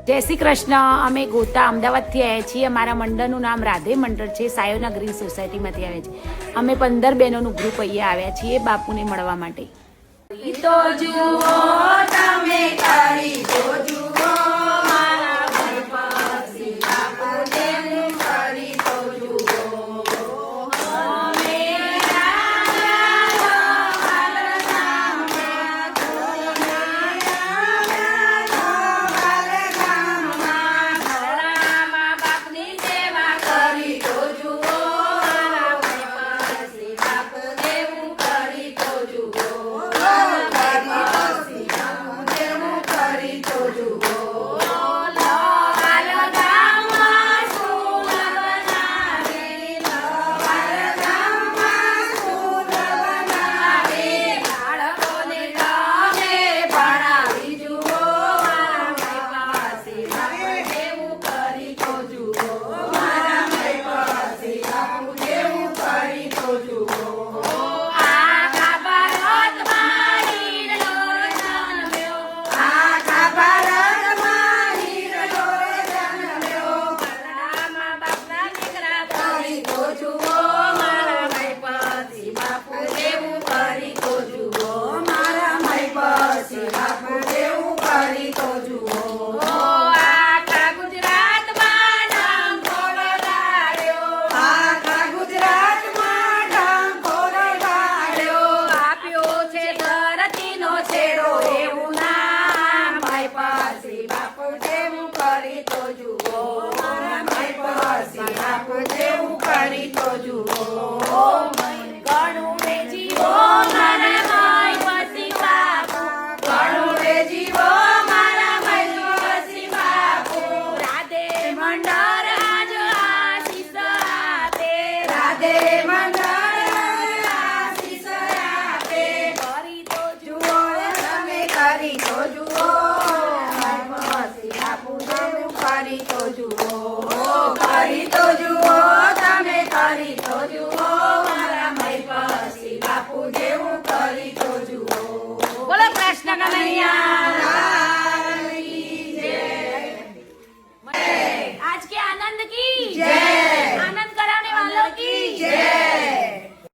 જય શ્રી કૃષ્ણ. અમે ગોતા અમદાવાદથી આવ્યા છીએ. અમારા મંડળનું નામ રાધે મંડળ છે. સાયોના ગ્રીન સોસાયટીમાંથી આવ્યા છીએ. અમે 15 બહેનોનું ગ્રુપ અહીંયા આવ્યા છીએ બાપુને મળવા માટે. તો જુઓ તમે કરી તો જુઓ મારા ગણપતિ બાપુને કરી તો જુઓ અમે બાપની સેવા કરી તો જુઓ મારા ગણપતિ બાપુ દેવું કરી તો જુઓ બોલો કૃષ્ણ કનૈયા.